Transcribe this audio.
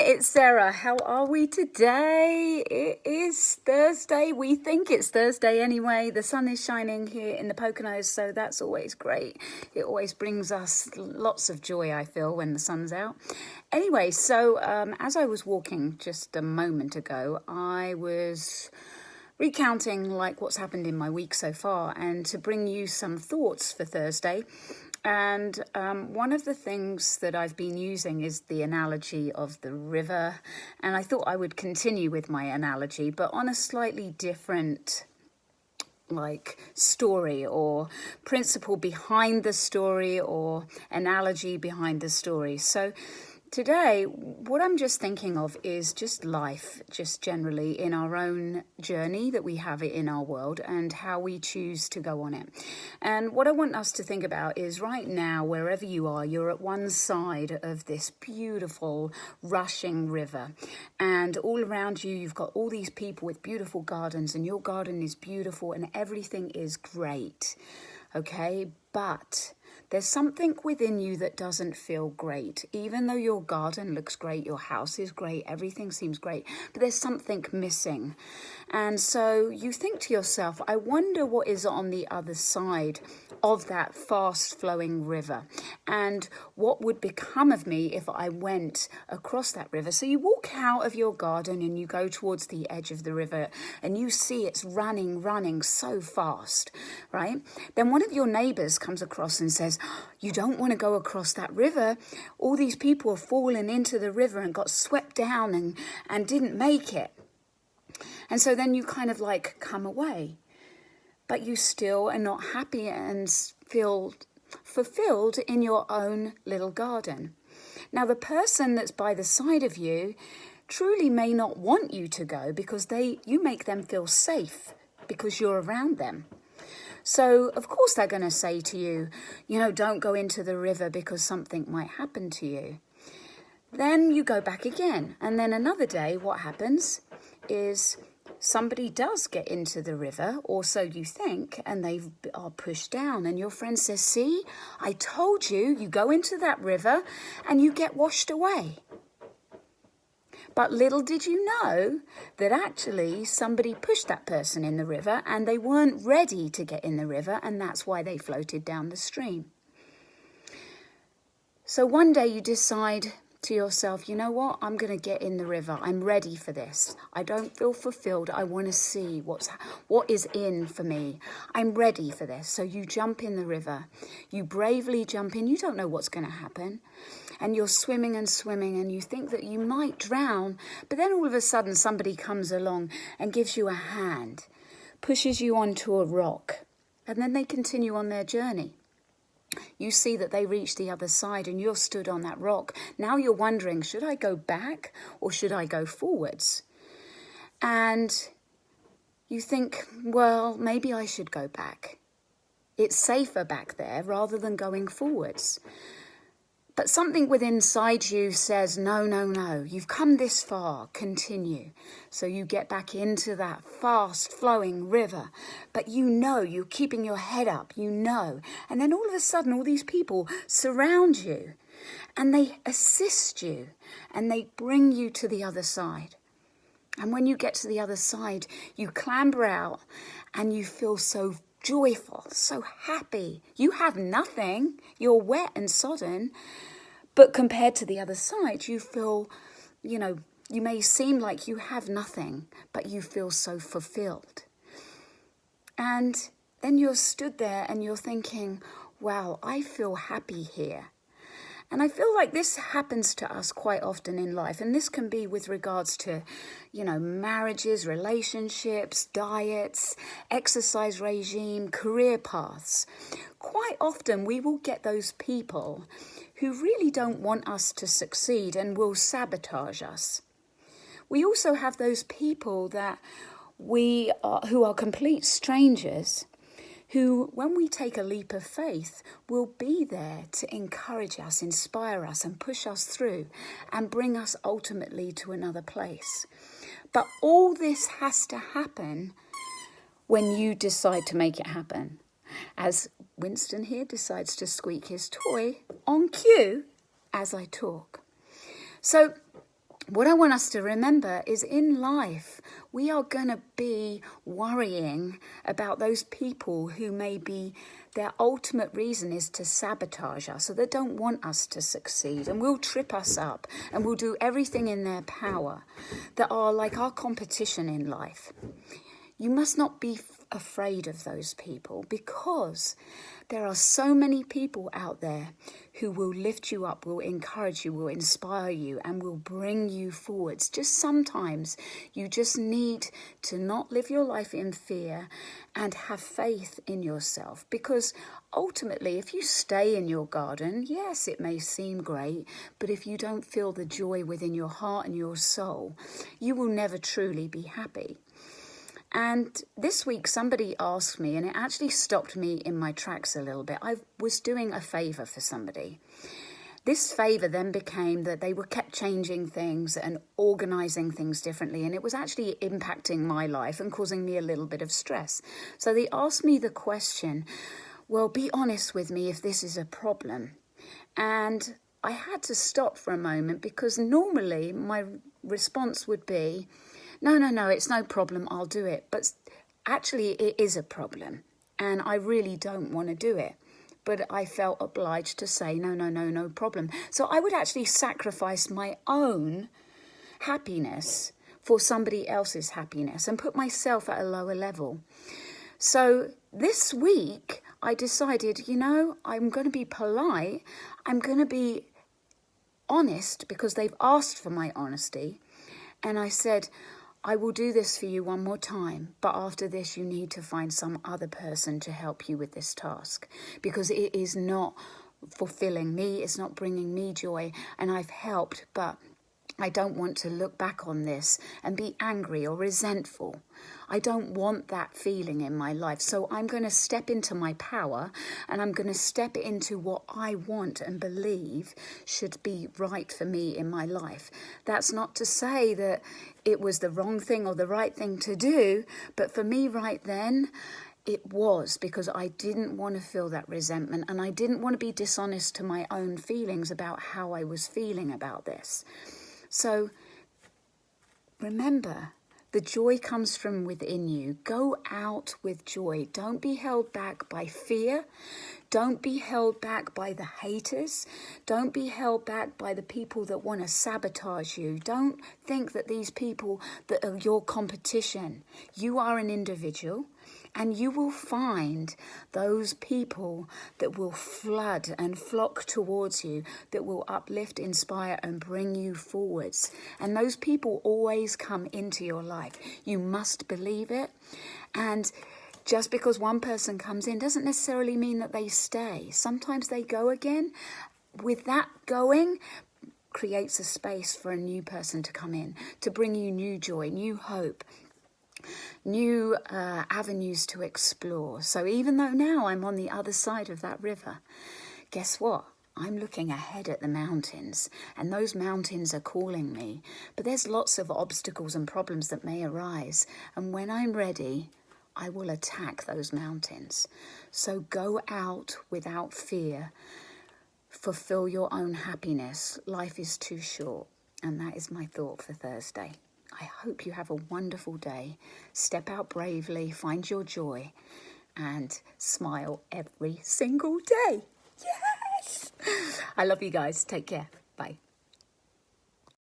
it's Sarah. How are we today? It is Thursday. We think it's Thursday anyway. The sun is shining here in the Poconos, so that's always great. It always brings us lots of joy, I feel, when the sun's out. Anyway, so as I was walking just a moment ago, I was recounting like what's happened in my week so far and to bring you some thoughts for Thursday. And one of the things that I've been using is the analogy of the river. And I thought I would continue with my analogy, but on a slightly different like story or principle behind the story or analogy behind the story. So today, what I'm just thinking of is just life, just generally in our own journey that we have it in our world and how we choose to go on it. And what I want us to think about is right now, wherever you are, you're at one side of this beautiful rushing river. And all around you, you've got all these people with beautiful gardens, and your garden is beautiful and everything is great. Okay, but there's something within you that doesn't feel great. Even though your garden looks great, your house is great, everything seems great, but there's something missing. And so you think to yourself, I wonder what is on the other side of that fast flowing river and what would become of me if I went across that river. So you walk out of your garden and you go towards the edge of the river and you see it's running so fast, right? Then one of your neighbors comes across and says, you don't want to go across that river. All these people have fallen into the river and got swept down and didn't make it. And so then you kind of like come away, but you still are not happy and feel fulfilled in your own little garden. Now, the person that's by the side of you truly may not want you to go because you make them feel safe because you're around them. So, of course, they're going to say to you, don't go into the river because something might happen to you. Then you go back again. And then another day, what happens is somebody does get into the river, or so you think, and they are pushed down. And your friend says, see, I told you, you go into that river and you get washed away. But little did you know that actually somebody pushed that person in the river and they weren't ready to get in the river, and that's why they floated down the stream. So one day you decide to yourself, you know what, I'm going to get in the river. I'm ready for this. I don't feel fulfilled. I want to see what is in for me. I'm ready for this. So you jump in the river. You bravely jump in. You don't know what's going to happen. And you're swimming and you think that you might drown. But then all of a sudden somebody comes along and gives you a hand, pushes you onto a rock, and then they continue on their journey. You see that they reach the other side and you're stood on that rock. Now you're wondering, should I go back or should I go forwards? And you think, well, maybe I should go back. It's safer back there rather than going forwards. But something within inside you says, no, you've come this far, continue. So you get back into that fast flowing river, but you're keeping your head up, And then all of a sudden, all these people surround you and they assist you and they bring you to the other side. And when you get to the other side, you clamber out and you feel so joyful, so happy. You have nothing. You're wet and sodden. But compared to the other side, you feel, you may seem like you have nothing, but you feel so fulfilled. And then you're stood there and you're thinking, wow, I feel happy here. And I feel like this happens to us quite often in life. And this can be with regards to, marriages, relationships, diets, exercise regime, career paths. Quite often we will get those people who really don't want us to succeed and will sabotage us. We also have those people who are complete strangers who, when we take a leap of faith, will be there to encourage us, inspire us and push us through and bring us ultimately to another place. But all this has to happen when you decide to make it happen. As Winston here decides to squeak his toy on cue as I talk. So what I want us to remember is in life, we are going to be worrying about those people who maybe their ultimate reason is to sabotage us, so they don't want us to succeed, and will trip us up, and will do everything in their power that are like our competition in life. You must not be afraid of those people, because there are so many people out there who will lift you up, will encourage you, will inspire you, and will bring you forwards. Just sometimes you just need to not live your life in fear and have faith in yourself, because ultimately, if you stay in your garden, yes, it may seem great, but if you don't feel the joy within your heart and your soul, you will never truly be happy. And this week somebody asked me, and it actually stopped me in my tracks a little bit. I was doing a favour for somebody. This favour then became that they were kept changing things and organising things differently, and it was actually impacting my life and causing me a little bit of stress. So they asked me the question, well, be honest with me if this is a problem. And I had to stop for a moment, because normally my response would be, no, it's no problem, I'll do it. But actually it is a problem, and I really don't want to do it. But I felt obliged to say, no problem. So I would actually sacrifice my own happiness for somebody else's happiness and put myself at a lower level. So this week I decided, I'm going to be polite. I'm going to be honest, because they've asked for my honesty. And I said, I will do this for you one more time, but after this you need to find some other person to help you with this task, because it is not fulfilling me, it's not bringing me joy, and I've helped, but I don't want to look back on this and be angry or resentful. I don't want that feeling in my life. So I'm going to step into my power, and I'm going to step into what I want and believe should be right for me in my life. That's not to say that it was the wrong thing or the right thing to do, but for me right then, it was, because I didn't want to feel that resentment, and I didn't want to be dishonest to my own feelings about how I was feeling about this. So remember, the joy comes from within you. Go out with joy. Don't be held back by fear. Don't be held back by the haters. Don't be held back by the people that want to sabotage you. Don't think that these people that are your competition. You are an individual. And you will find those people that will flood and flock towards you, that will uplift, inspire, and bring you forwards. And those people always come into your life. You must believe it. And just because one person comes in doesn't necessarily mean that they stay. Sometimes they go again. With that going, creates a space for a new person to come in, to bring you new joy, new hope, new avenues to explore. So even though now I'm on the other side of that river, guess what? I'm looking ahead at the mountains, and those mountains are calling me. But there's lots of obstacles and problems that may arise, and when I'm ready, I will attack those mountains. So go out without fear. Fulfill your own happiness. Life is too short. And that is my thought for Thursday. I hope you have a wonderful day. Step out bravely, find your joy, and smile every single day. Yes! I love you guys. Take care.